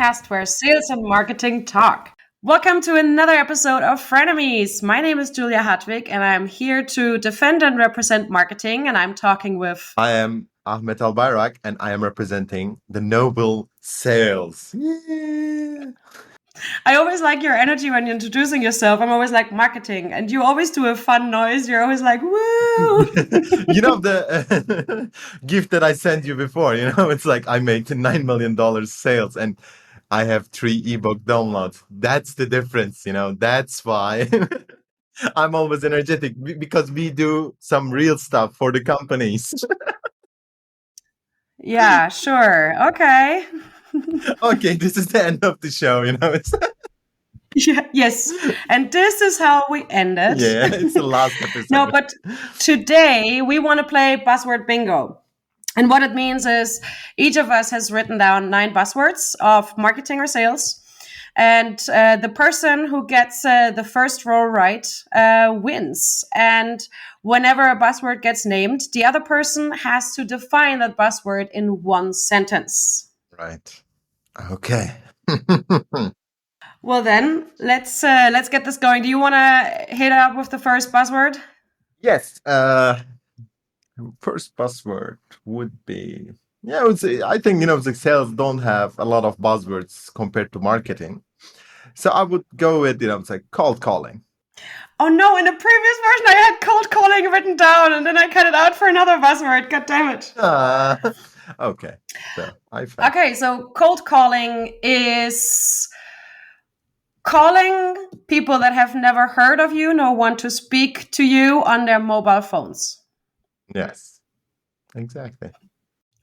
podcast where sales and marketing talk. Welcome to another episode of Frenemies. My name is Julia Hartwig, and I'm here to defend and represent marketing. And I'm talking with. I am Ahmet and I am representing the noble sales. Yeah. I always like your energy when you're introducing yourself. I'm always like marketing, and you always do a fun noise. You're always like, woo! The gift that I sent you before, it's like I made $9 million sales and I have 3 ebook downloads. That's the difference, that's why I'm always energetic because we do some real stuff for the companies. Yeah, sure. Okay. Okay, this is the end of the show, It's Yeah, yes. And this is how we end it. Yeah, it's the last episode. No, but today we want to play Buzzword Bingo. And what it means is each of us has written down 9 buzzwords of marketing or sales. And the person who gets the first row right wins. And whenever a buzzword gets named, the other person has to define that buzzword in one sentence. Right. Okay. Well, then let's get this going. Do you want to hit up with the first buzzword? Yes. First buzzword would be, I would say, I think, the sales don't have a lot of buzzwords compared to marketing. So I would go with, it's like cold calling. Oh no, in the previous version I had cold calling written down and then I cut it out for another buzzword. God damn it. Okay. So Okay, so cold calling is calling people that have never heard of you nor want to speak to you on their mobile phones. Yes, exactly.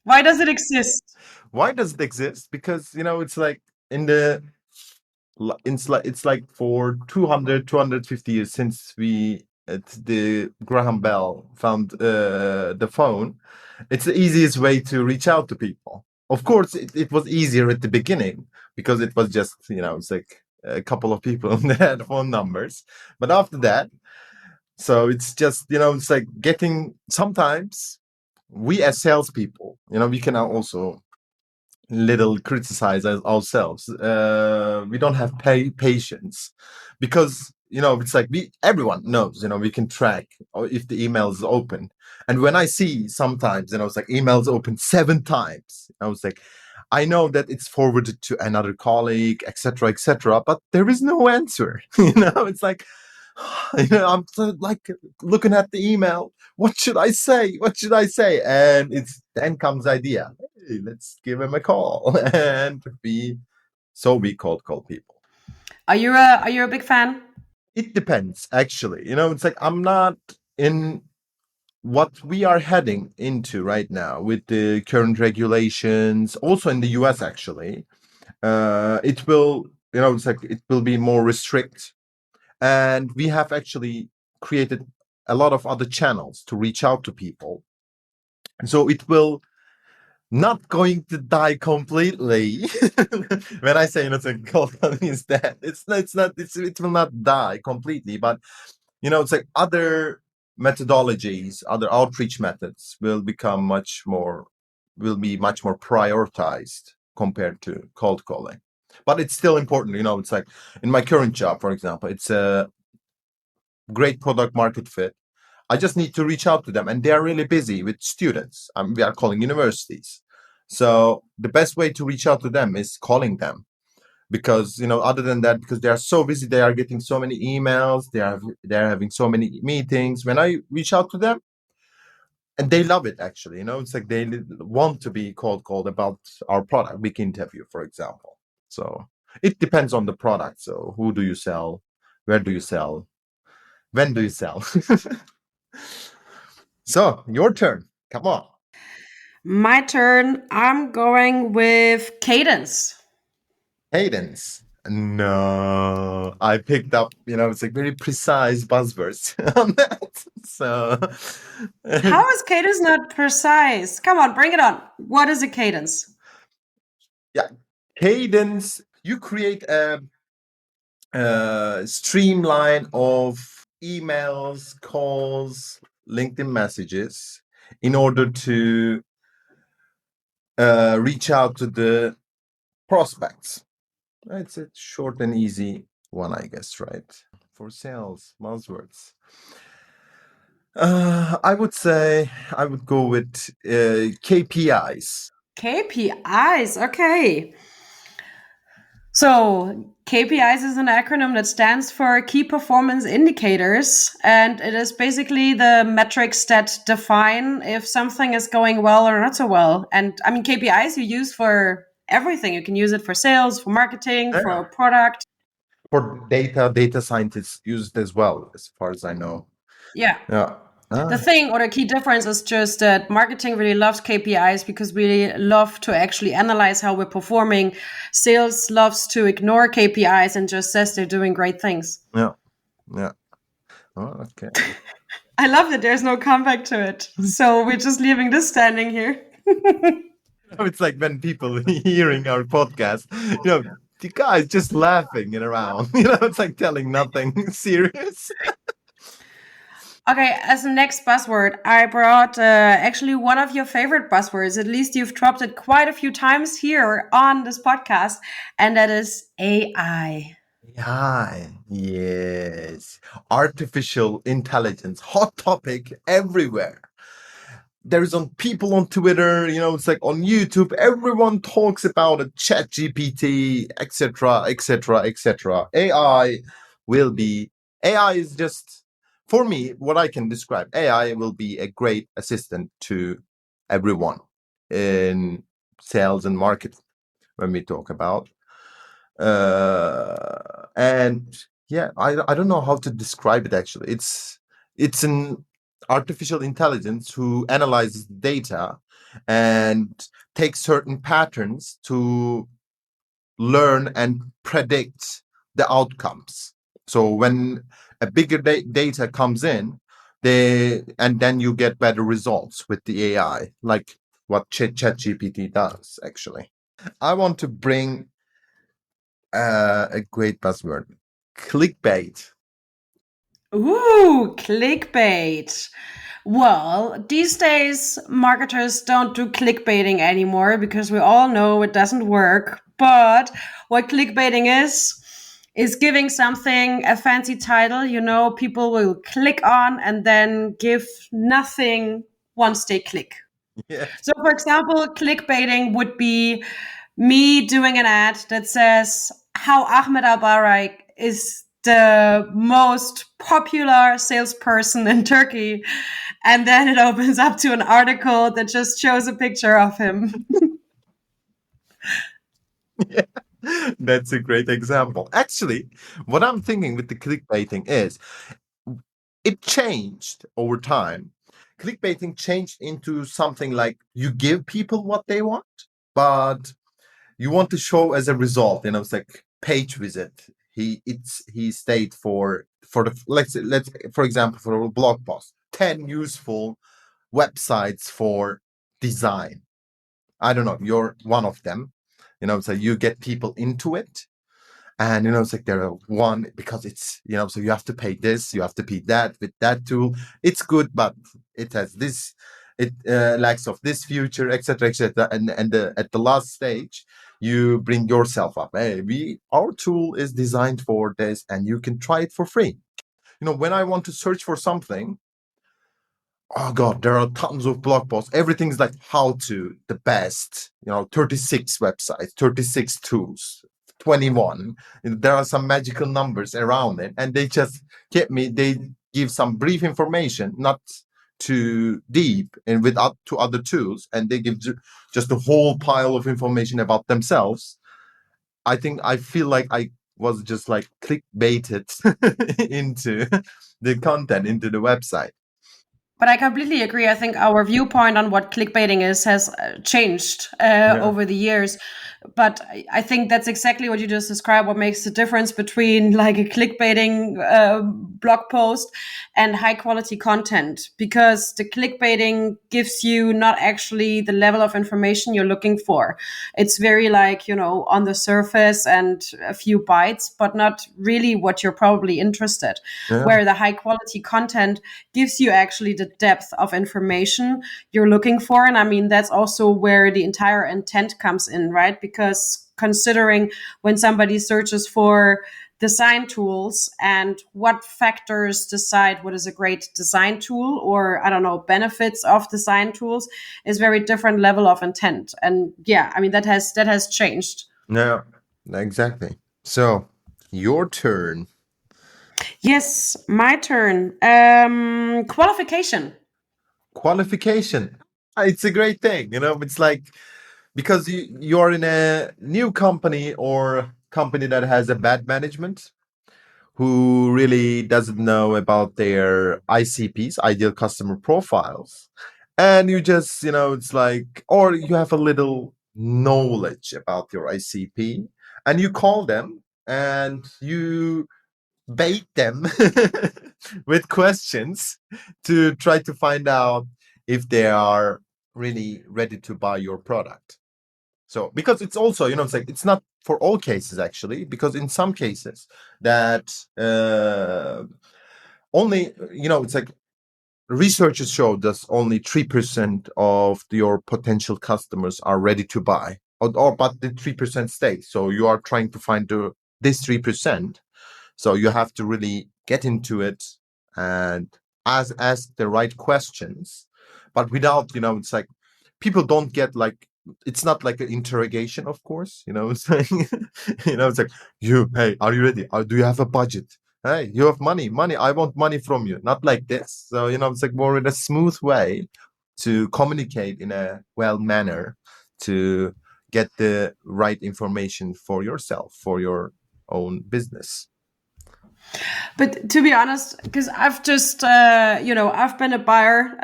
Why does it exist? Why does it exist? Because, it's like it's like for 250 years since the Graham Bell found the phone, it's the easiest way to reach out to people. Of course, it was easier at the beginning because it was just, it's like a couple of people that had phone numbers. But after that, so it's just, it's like sometimes we as salespeople, we can also little criticize ourselves. We don't have patience because it's like everyone knows we can track if the email is open. And when I see sometimes it's like emails open 7 times, I was like, I know that it's forwarded to another colleague, etc., but there is no answer. It's like I'm like looking at the email. What should I say? And then comes idea. Hey, let's give him a call, and we cold call people. Are you a big fan? It depends, actually. It's like I'm not in what we are heading into right now with the current regulations, also in the US, actually. It will, it's like it will be more restrict. And we have actually created a lot of other channels to reach out to people. And so it will not going to die completely. When I say it's a cold calling is that it will not die completely, but it's like other methodologies, other outreach methods will be much more prioritized compared to cold calling. But it's still important, it's like in my current job, for example, it's a great product market fit. I just need to reach out to them, and they are really busy with students. We are calling universities. So the best way to reach out to them is calling them, because other than that, because they are so busy, they are getting so many emails, they're having so many meetings. When I reach out to them, and they love it, actually, it's like they want to be called about our product, big interview, for example. So it depends on the product. So who do you sell? Where do you sell? When do you sell? So your turn. Come on. My turn. I'm going with cadence. Cadence. No, I picked up, it's like very precise buzzwords on that. So How is cadence not precise? Come on, bring it on. What is a cadence? yeah, cadence. You create a streamline of emails, calls, LinkedIn messages in order to reach out to the prospects. It's a short and easy one, I guess, right? For sales, buzzwords. I would say I would go with KPIs. KPIs, okay. So, KPIs is an acronym that stands for Key Performance Indicators, and it is basically the metrics that define if something is going well or not so well. And I mean, KPIs you use for everything. You can use it for sales, for marketing, for Yeah. a product. For data scientists used as well, as far as I know. Yeah. Yeah. The Ah, thing or the key difference is just that marketing really loves KPIs because we love to actually analyze how we're performing. Sales loves to ignore KPIs and just says they're doing great things. yeah. Yeah. Oh, okay. I love that there's no comeback to it. So we're just leaving this standing here. It's like when people hearing our podcast, the guy's just laughing it around. It's like telling nothing serious. Okay, as the next buzzword, I brought actually one of your favorite buzzwords. At least you've dropped it quite a few times here on this podcast, and that is AI. Yeah, yes. Artificial intelligence, hot topic everywhere. There's on people on Twitter, it's like on YouTube, everyone talks about a chat GPT, etc., etc., etc. AI is just, for me, what I can describe, AI will be a great assistant to everyone in sales and marketing when we talk about. And yeah, I don't know how to describe it actually. It's an artificial intelligence who analyzes data and takes certain patterns to learn and predict the outcomes. So when a bigger data comes in, and then you get better results with the AI, like what ChatGPT does actually. I want to bring a great buzzword. Clickbait. Ooh, clickbait. Well, these days, marketers don't do clickbaiting anymore because we all know it doesn't work. But what clickbaiting is giving something a fancy title, people will click on and then give nothing once they click. Yeah. So, for example, clickbaiting would be me doing an ad that says how Ahmet Albayrak is the most popular salesperson in Turkey. And then it opens up to an article that just shows a picture of him. Yeah. That's a great example. Actually, what I'm thinking with the clickbaiting is it changed over time. Clickbaiting changed into something like you give people what they want, but you want to show as a result. It's like page visit. He stayed for the let's for example for a blog post, 10 useful websites for design. I don't know, you're one of them. So you get people into it. And it's like there are one because it's so you have to pay this, you have to pay that with that tool. It's good, but it has this, it lacks of this feature, etc., etc. And at the last stage, you bring yourself up. Hey, our tool is designed for this, and you can try it for free. When I want to search for something, oh god, there are tons of blog posts. Everything's like how to the best, 36 websites, 36 tools, 21. There are some magical numbers around it, and they give some brief information, not too deep, and with up to other tools, and they give just a whole pile of information about themselves. I feel like I was just like clickbaited into the content, into the website. But I completely agree. I think our viewpoint on what clickbaiting is has changed Yeah. over the years. But I think that's exactly what you just described. What makes the difference between like a clickbaiting blog post and high quality content? Because the clickbaiting gives you not actually the level of information you're looking for. It's very like, on the surface and a few bytes, but not really what you're probably interested. Yeah. Where the high quality content gives you actually the depth of information you're looking for. And I mean, that's also where the entire intent comes in, right? because considering when somebody searches for design tools and what factors decide what is a great design tool, or I don't know, benefits of design tools, is very different level of intent. And yeah, I mean, that has changed. Yeah, exactly. So, your turn. Yes, my turn. Qualification. Qualification. It's a great thing, it's like, because you're in a new company or company that has a bad management, who really doesn't know about their ICPs, ideal customer profiles. And you just, it's like, or you have a little knowledge about your ICP, and you call them and you bait them with questions to try to find out if they are really ready to buy your product. So, because it's also, it's like, it's not for all cases actually, because in some cases that only, it's like, researchers show that only 3% of your potential customers are ready to buy, or but the 3% stay. So you are trying to find this 3%. So you have to really get into it and ask the right questions, but without, it's like, people don't get like, it's not like an interrogation, of course, it's like, it's like, hey, are you ready? Do you have a budget? Hey, you have money, I want money from you. Not like this. So, it's like more in a smooth way to communicate in a well manner, to get the right information for yourself, for your own business. But to be honest, because I've just, I've been a buyer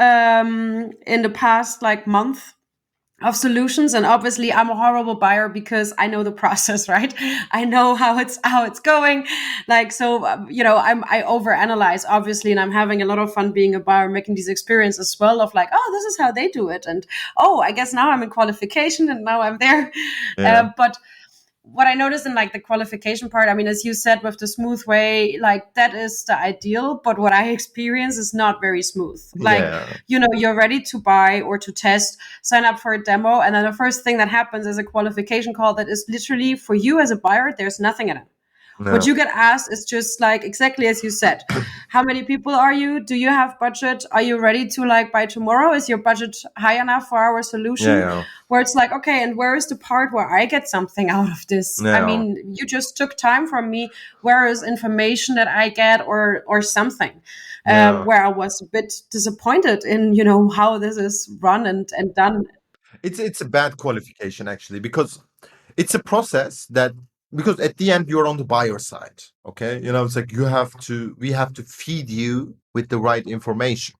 in the past like month of solutions, and obviously I'm a horrible buyer because I know the process, right? I know how it's going. Like, so, I overanalyze obviously, and I'm having a lot of fun being a buyer, making these experiences as well of like, oh, this is how they do it, and oh, I guess now I'm in qualification and now I'm there. Yeah. But what I noticed in like the qualification part, I mean, as you said, with the smooth way, like that is the ideal. But what I experience is not very smooth. Like, Yeah. you're ready to buy or to test, sign up for a demo. And then the first thing that happens is a qualification call that is literally for you as a buyer, there's nothing in it. What No. you get asked is just like exactly as you said. How many people are you? Do you have budget? Are you ready to like buy tomorrow? Is your budget high enough for our Yeah. solution? Yeah. Where it's like, okay, and where is the part where I get something out of this? I No. mean, you just took time from me. Where is information that I get, or something? No. Where I was a bit disappointed in, how this is run and done. It's a bad qualification actually, because it's a process that, because at the end you're on the buyer side. Okay, it's like, we have to feed you with the right information.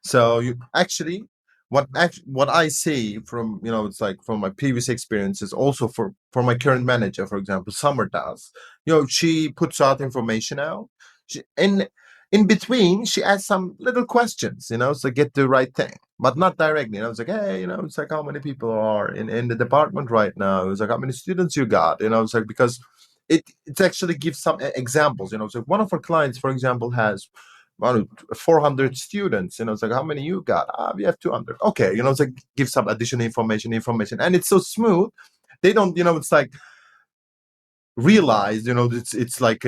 So you actually, what I see from, it's like, from my previous experiences, also for my current manager, for example, Summer does, she puts out information out, and in between she adds some little questions, so get the right thing, but not directly. It's like, hey, it's like, how many people are in the department right now? It's like, how many students you got? It's like, because it actually gives some examples. So one of our clients, for example, has 400 students. It's like, how many you got? We have 200. Okay, it's like, give some additional information, and it's so smooth. They don't, it's like, realize, it's like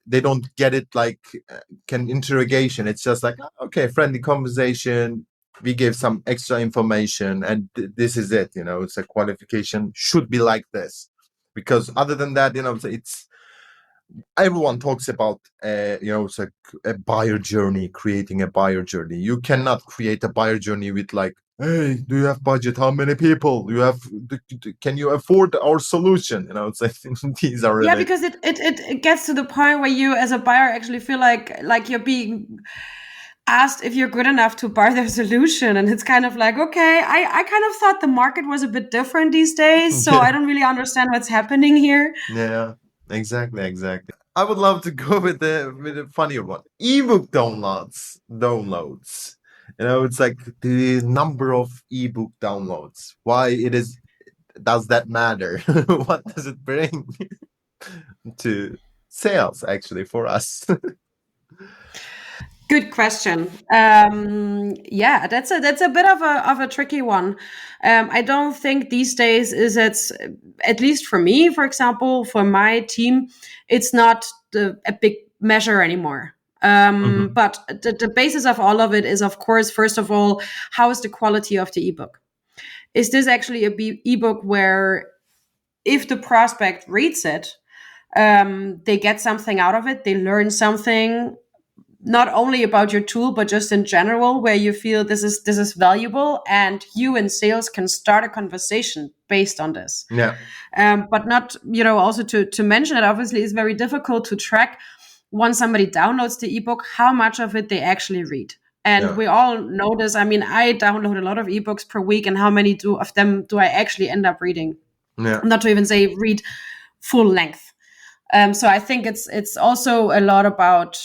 they don't get it like, can interrogation. It's just like, okay, friendly conversation. We give some extra information, and this is it. It's a qualification should be like this, because other than that, it's everyone talks about, it's like a buyer journey, creating a buyer journey. You cannot create a buyer journey with like, hey, do you have budget? How many people you have? Can you afford our solution? It's like, these are Yeah, really, because it gets to the point where you as a buyer actually feel like you're being asked if you're good enough to buy their solution, and it's kind of like, okay, I kind of thought the market was a bit different these days, so yeah, I don't really understand what's happening here. yeah, exactly. I would love to go with the funnier one. Ebook downloads. It's like the number of ebook downloads. Why it is? Does that matter? What does it bring to sales actually for us? Good question. Yeah, that's a bit of a tricky one. I don't think these days is it's at least for me, for example, for my team, it's not a big measure anymore. Hmm. But the basis of all of it is, of course, first of all, how is the quality of the ebook? Is this actually a ebook where if the prospect reads it, they get something out of it, they learn something not only about your tool but just in general where you feel this is valuable and you in sales can start a conversation based on this, Yeah, but not also to mention it obviously is very difficult to track once somebody downloads the ebook how much of it they actually read. And yeah, we all know this. I mean, I download a lot of ebooks per week, and how many of them do I actually end up reading? yeah. Not to even say read full length. So I think it's also a lot about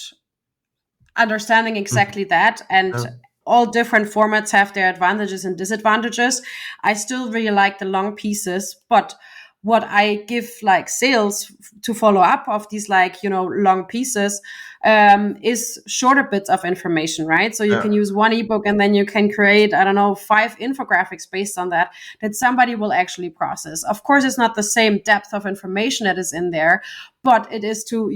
understanding Mhm. exactly that. And Yeah, all different formats have their advantages and disadvantages. I still really like the long pieces, but what I give like sales to follow up of these like long pieces is shorter bits of information, right? So you can yeah, use one ebook and then you can create, I don't know, 5 infographics based on that somebody will actually process. Of course, it's not the same depth of information that is in there, but it is to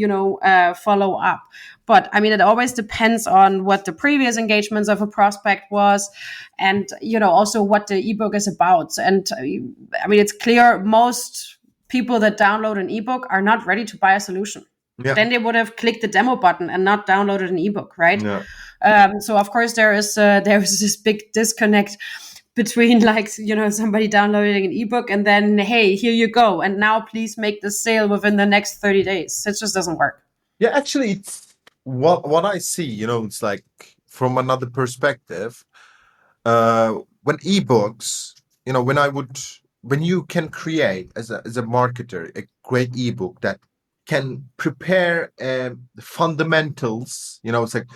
follow up. But I mean, it always depends on what the previous engagements of a prospect was, and also what the ebook is about. And I mean, it's clear most people that download an ebook are not ready to buy a solution. yeah, Then they would have clicked the demo button and not downloaded an ebook, right? yeah. So of course there is this big disconnect between like somebody downloading an ebook and then, hey, here you go, and now please make the sale within the next 30 days. It just doesn't work. Yeah, actually, it's what I see. It's like from another perspective. When ebooks, when you can create as a marketer a great ebook that can prepare the fundamentals. It's like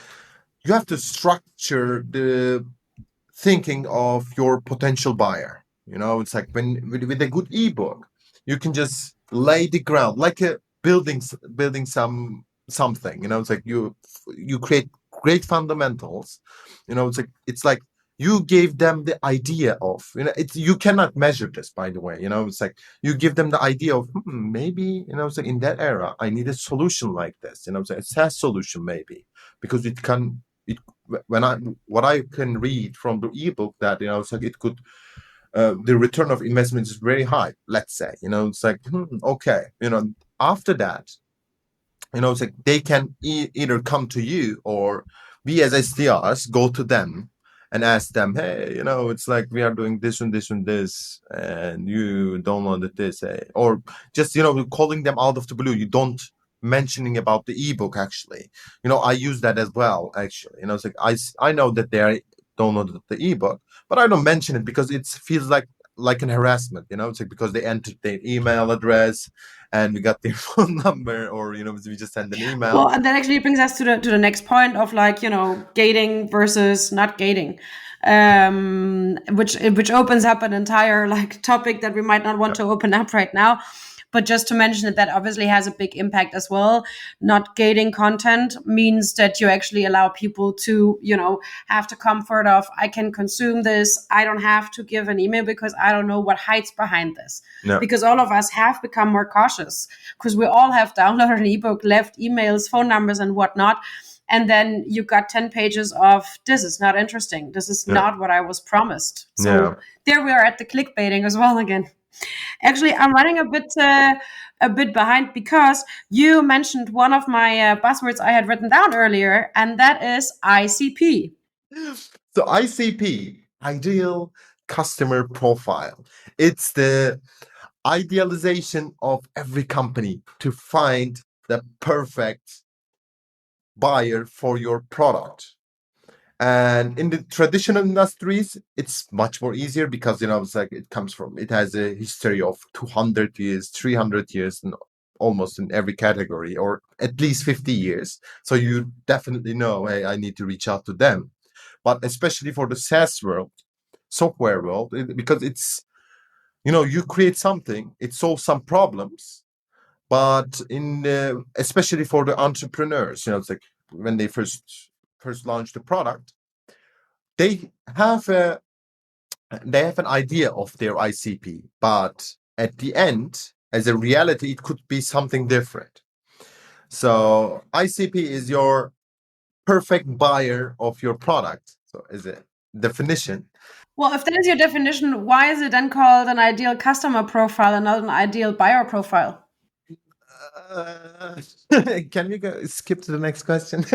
you have to structure the thinking of your potential buyer. It's like when with a good ebook, you can just lay the ground like a building something. It's like you create great fundamentals. It's like you gave them the idea of it's you cannot measure this, by the way. It's like you give them the idea of maybe it's like in that era I need a solution like this. It's like a SaaS solution maybe because it when I what I can read from the ebook that it's like it could the return of investment is very high. Let's say it's like okay after that it's like they can either come to you or we as SDRs go to them and ask them, hey, it's like we are doing this and this and this, and you downloaded this, or just calling them out of the blue. You don't mentioning about the ebook actually. I use that as well actually. It's like I know that they are downloaded the ebook, but I don't mention it because it feels like an harassment. It's like because they entered their email address and we got their phone number, or we just send an email. Well, and that actually brings us to the next point of like gating versus not gating, which opens up an entire like topic that we might not want Yeah, to open up right now. But just to mention that obviously has a big impact as well. Not gating content means that you actually allow people to have the comfort of, I can consume this. I don't have to give an email because I don't know what hides behind this. yeah, Because all of us have become more cautious because we all have downloaded an ebook, left emails, phone numbers, and whatnot. And then you got 10 pages of, this is not interesting. This is yeah, not what I was promised. yeah. So there we are at the clickbaiting as well again. Actually, I'm running a bit behind because you mentioned one of my buzzwords I had written down earlier, and that is ICP. So ICP, ideal customer profile. It's the idealization of every company to find the perfect buyer for your product. And in the traditional industries, it's much more easier because it's like it has a history of 200 years, 300 years, and almost in every category, or at least 50 years. So you definitely know, hey, I need to reach out to them. But especially for the SaaS world, software world, because it's you create something, it solves some problems, but especially for the entrepreneurs, it's like when they first first launch the product, they have a they have an idea of their ICP, but at the end, as a reality, it could be something different. So ICP is your perfect buyer of your product. So as a definition. Well, if that is your definition, why is it then called an ideal customer profile and not an ideal buyer profile? Uh, can we go skip to the next question?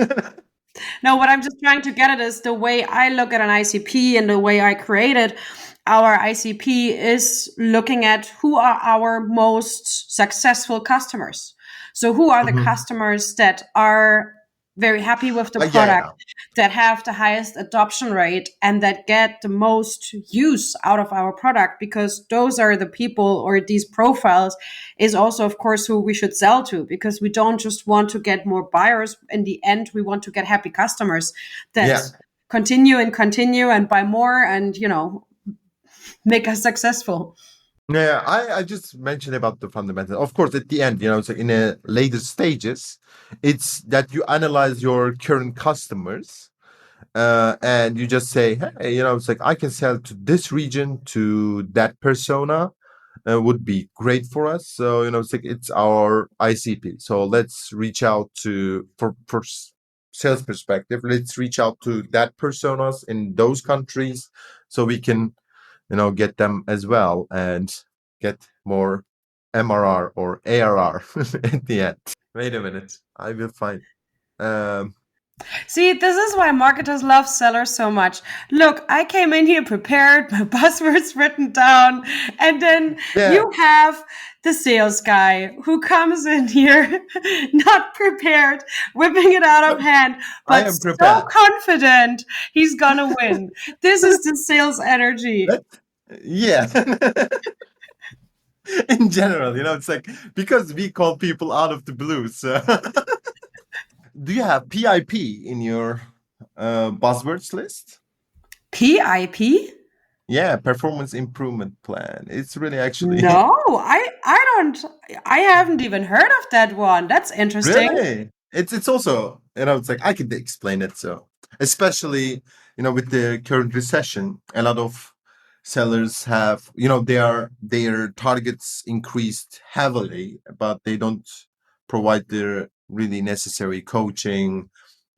No, what I'm just trying to get at is the way I look at an ICP and the way I created our ICP is looking at who are our most successful customers. So who are the Mhm. customers that are very happy with the Yeah, product, yeah. that have the highest adoption rate, and that get the most use out of our product, because those are the people, or these profiles is also, of course, who we should sell to, because we don't just want to get more buyers. In the end, we want to get happy customers that Yeah. continue and buy more and, make us successful. Yeah, I just mentioned about the fundamental. Of course, at the end, so in a later stages, it's that you analyze your current customers, and you just say, hey, it's like I can sell to this region, to that persona, would be great for us. So, it's like it's our ICP. So let's reach out to sales perspective. Let's reach out to that personas in those countries, so we can get them as well and get more MRR or ARR at the end. Wait a minute, I will find. Um, See, this is why marketers love sellers so much. Look, I came in here prepared, my buzzwords written down, and then yeah, you have the sales guy who comes in here not prepared, whipping it out of hand, I but am so prepared. confident he's gonna win. This is the sales energy. Let, yeah. In general, it's like because we call people out of the blue. So, do you have PIP in your buzzwords list? PIP? Yeah, performance improvement plan. It's really actually No, I don't. I haven't even heard of that one. That's interesting. really. It's also it's like I could explain it. So especially with the current recession, a lot of sellers have their targets increased heavily, but they don't provide the really necessary coaching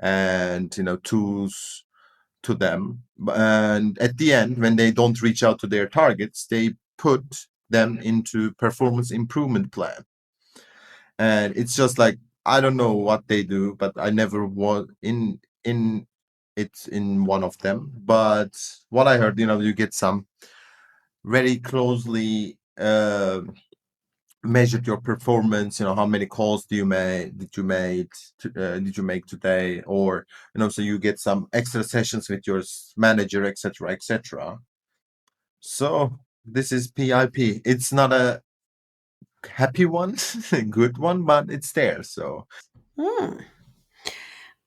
and tools to them. And at the end, when they don't reach out to their targets, they put them into performance improvement plan. And it's just like I don't know what they do, but I never was in it's in one of them. But what I heard, you get some very closely measured your performance. How many calls did you make today, or so you get some extra sessions with your manager, etc., etc. So this is PIP. It's not a happy one, a good one, but it's there. So Hmm.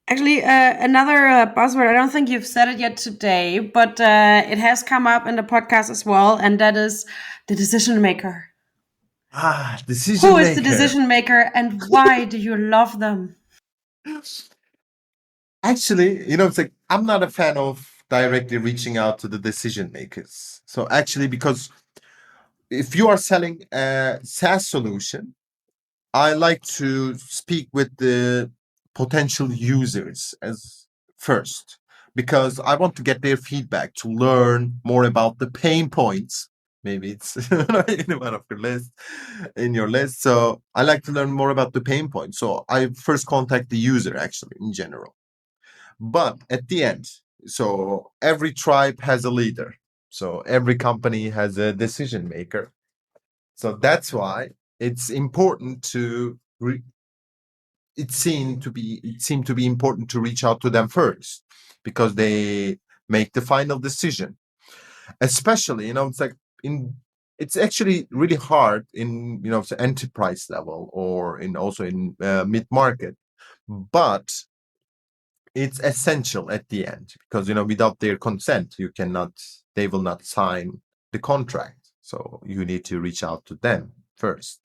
Actually, another buzzword, I don't think you've said it yet today, but it has come up in the podcast as well, and that is the decision maker. decision Who is the maker. decision maker and why do you love them? Actually, it's like I'm not a fan of directly reaching out to the decision makers. So actually, because if you are selling a SaaS solution, I like to speak with the potential users as first, because I want to get their feedback to learn more about the pain points. Maybe it's in one of your list, in your list. So I like to learn more about the pain points. So I first contact the user actually in general. But at the end, so every tribe has a leader. So every company has a decision maker. So that's why it's important to it seemed to be important to reach out to them first, because they make the final decision. Especially, it's like in it's actually really hard in the enterprise level, or in also in mid market, but it's essential at the end, because without their consent they will not sign the contract. So you need to reach out to them first.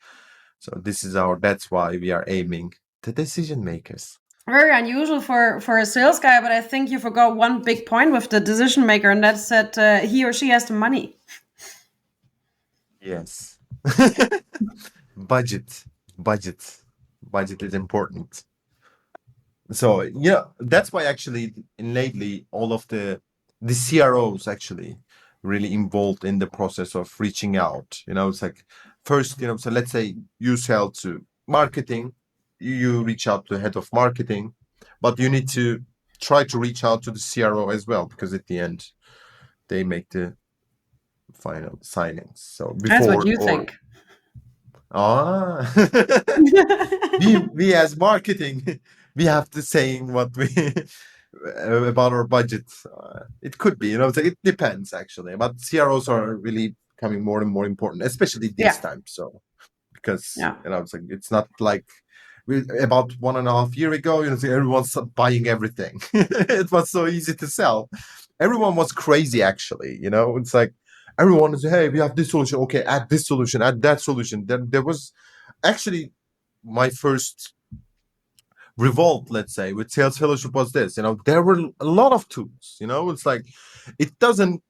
So that's why we are aiming the decision makers. very unusual for a sales guy, but I think you forgot one big point with the decision maker, and that's that he or she has the money. Yes. Budget, budget, budget is important. So yeah, that's why actually lately all of the CROs actually really involved in the process of reaching out. It's like first, so let's say you sell to marketing, you reach out to the head of marketing, but you need to try to reach out to the CRO as well, because at the end they make the final signings. So That's what before you or think. ah we as marketing we have to saying what we about our budget. It could be, it depends actually, but CROs are really becoming more and more important, especially these Yeah, times. So because yeah, it's not like about 1.5 years ago, everyone's buying everything. It was so easy to sell. Everyone was crazy actually. It's like everyone is, hey, we have this solution, okay, add this solution, add that solution. Then there was actually my first revolt, let's say, with sales fellowship was this. There were a lot of tools. It's like it doesn't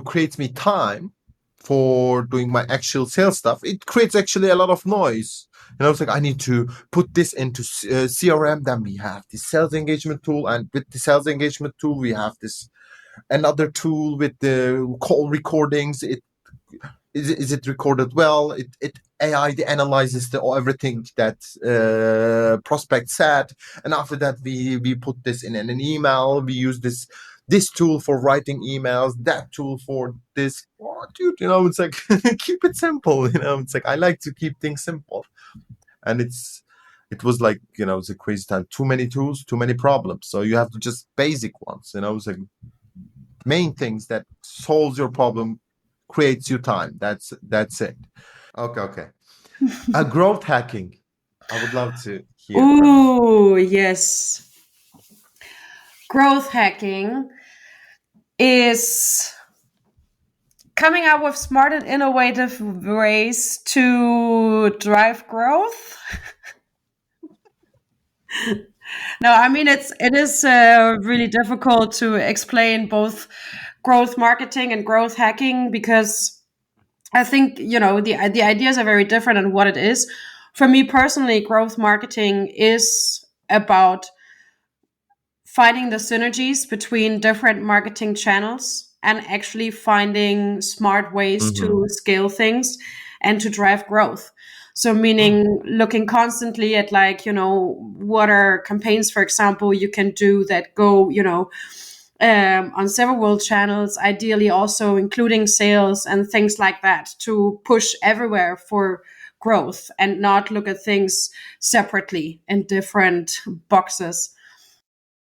create me time for doing my actual sales stuff. It creates actually a lot of noise. It's like I need to put this into CRM. Then we have the sales engagement tool, and with the sales engagement tool we have this another tool with the call recordings. Is it recorded well? It AI analyzes everything that prospect said, and after that we put this in an email. We use this tool for writing emails, that tool for this. Oh, dude, it's like keep it simple. It's like I like to keep things simple, and it was like it's a crazy time. Too many tools, too many problems. So you have to just basic ones. It's like main things that solves your problem, creates you time. That's it. Okay, okay. Growth hacking. I would love to hear from you. Ooh, yes. Growth hacking is coming up with smart and innovative ways to drive growth. No, I mean it is really difficult to explain both growth marketing and growth hacking, because I think the ideas are very different in what it is. For me personally, growth marketing is about finding the synergies between different marketing channels and actually finding smart ways to Mm-hmm. scale things and to drive growth. So, meaning looking constantly at, like, what are campaigns, for example, you can do that go, on several channels, ideally also including sales and things like that, to push everywhere for growth and not look at things separately in different boxes.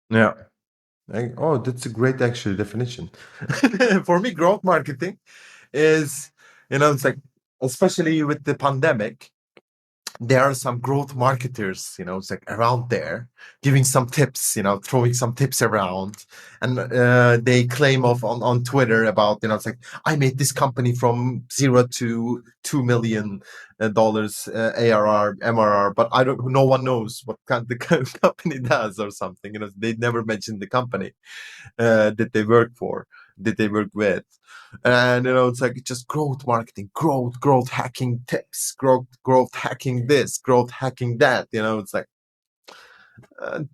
Yeah. Oh, that's a great actually definition. For me, growth marketing is, it's like, especially with the pandemic, there are some growth marketers, it's like around there giving some tips, throwing some tips around. And they claim on Twitter about, it's like, I made this company from 0 to $2 million ARR, MRR, but no one knows what kind the company does or something. They never mentioned the company that they work for, that they work with. And it's like just growth marketing, growth hacking tips, growth hacking this, growth hacking that. It's like,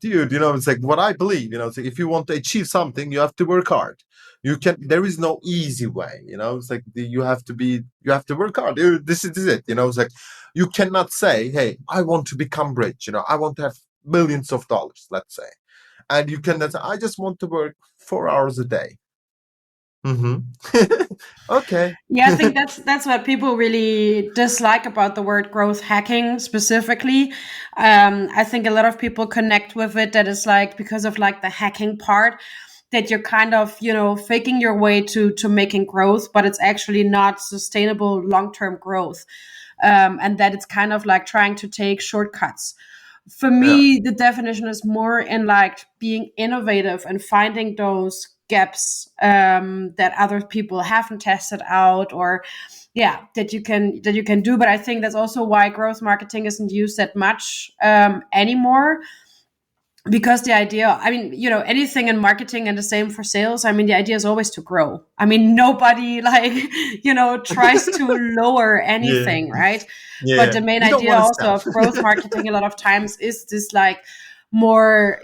dude, it's like what I believe. It's like if you want to achieve something, you have to work hard. There is no easy way. It's like you have to work hard. This is it. It's like you cannot say, hey, I want to become rich. I want to have millions of dollars, let's say, and you cannot say, I just want to work 4 hours a day. Mm-hmm. Okay. Yeah, I think that's what people really dislike about the word growth hacking specifically. I think a lot of people connect with it, that is like because of like the hacking part, that you're kind of faking your way to making growth, but it's actually not sustainable long term growth, and that it's kind of like trying to take shortcuts. For Yeah. me, the definition is more in like being innovative and finding those gaps that other people haven't tested out, or yeah, that you can do. But I think that's also why growth marketing isn't used that much anymore, because the idea, I mean, anything in marketing and the same for sales, I mean, the idea is always to grow. I mean, nobody tries to lower Yeah, anything, right? But yeah. the main We don't idea want to also stop. of growth marketing a lot of times is this more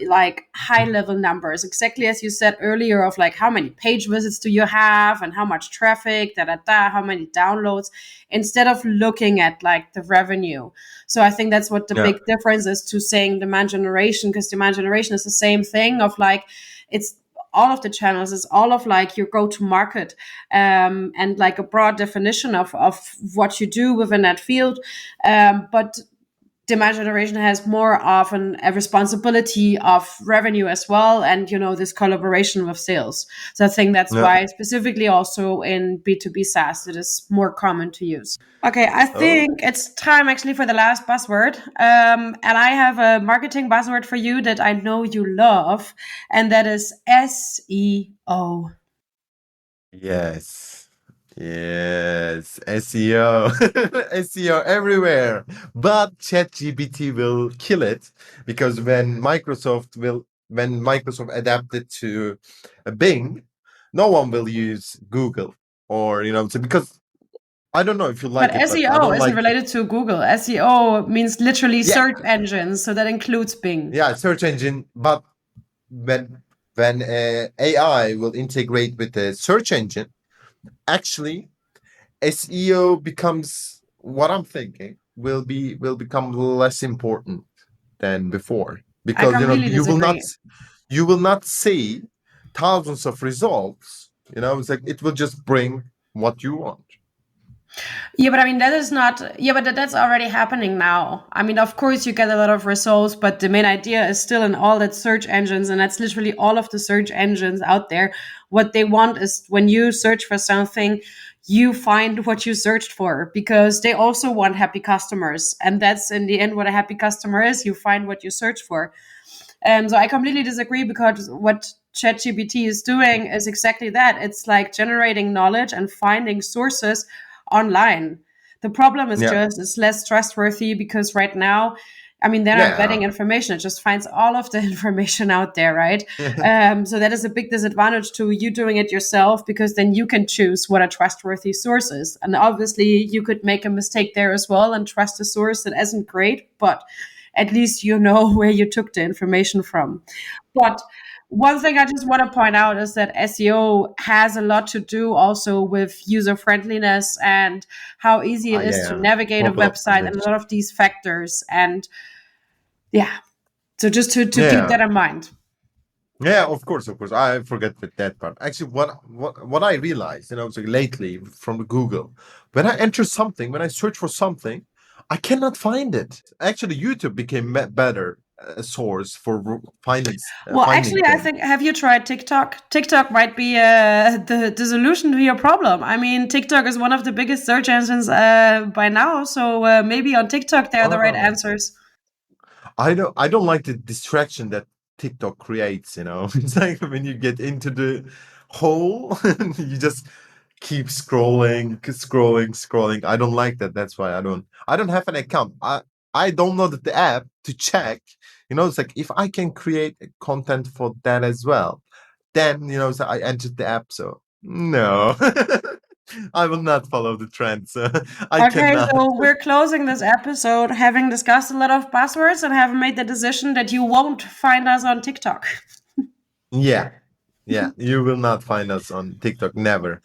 high level numbers, exactly as you said earlier, of how many page visits do you have and how much traffic, how many downloads, instead of looking at the revenue. So I think that's what the Yeah, big difference is to saying demand generation, because demand generation is the same thing of it's all of the channels, is all of your go to market, and a broad definition of what you do within that field. But demand generation has more often a responsibility of revenue as well, and this collaboration with sales. So I think that's yeah. why specifically also in B2B SaaS it is more common to use. Okay, I Oh, think it's time actually for the last buzzword. And I have a marketing buzzword for you that I know you love, and that is SEO. yes. Yes. SEO. SEO everywhere. But ChatGPT will kill it because when Microsoft adapted to Bing, no one will use Google or so because I don't know if you But like it, but I SEO don't isn't like it. related to Google. SEO means literally Yeah. search engines, so that includes Bing. Yeah, search engine, but when AI will integrate with the search engine, actually SEO becomes what I'm thinking will become less important than before I because completely disagree. you will not see thousands of results. It's like it will just bring what you want. Yeah, but I mean, that is not, yeah, but that's already happening now. I mean, of course, you get a lot of results, but the main idea is still in all that search engines, and that's literally all of the search engines out there. What they want is when you search for something, you find what you searched for, because they also want happy customers. And that's in the end what a happy customer is. You find what you search for. So I completely disagree, because what ChatGPT is doing is exactly that. It's generating knowledge and finding sources online. The problem is Yeah, just it's less trustworthy, because right now, I mean, they're not yeah, vetting information. It just finds all of the information out there, right? So that is a big disadvantage to you doing it yourself, because then you can choose what a trustworthy source is. And obviously, you could make a mistake there as well and trust a source that isn't great, but at least you know where you took the information from. But one thing I just want to point out is that SEO has a lot to do also with user friendliness and how easy it is to yeah. navigate a Mobile website, and a optimization. lot of these factors. And yeah, so just to keep Yeah. that in mind. Yeah, of course, of course. I forget with that part. Actually, what I realized, so lately from Google, when I enter something, when I search for something, I cannot find it. Actually, YouTube became better source for Well, finding actually, I things. think, have you tried TikTok? TikTok might be the solution to your problem. I mean, TikTok is one of the biggest search engines by now, so maybe on TikTok there are the right Oh, answers. I don't like the distraction that TikTok creates. It's like when you get into the hole, you just keep scrolling. I don't like that. That's why I don't have an account. I downloaded the app to check. It's like if I can create content for that as well, then so I entered the app. So no, I will not follow the trend. So I Okay, cannot. so we're closing this episode having discussed a lot of buzzwords and having made the decision that you won't find us on TikTok. Yeah, yeah. You will not find us on TikTok. Never.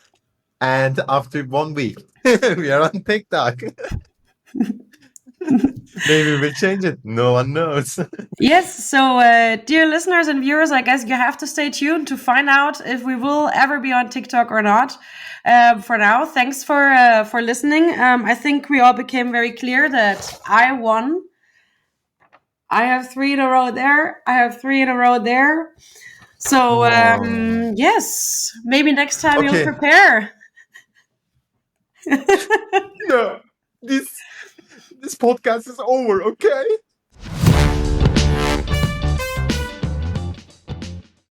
And after 1 week, we are on TikTok. Maybe we'll change it. No one knows. Yes, so dear listeners and viewers, I guess you have to stay tuned to find out if we will ever be on TikTok or not. For now, thanks for listening. I think we all became very clear that I won. I have three in a row there. I have three in a row there. So Oh. yes, maybe next time you'll Okay. prepare. No. This this podcast is over, okay?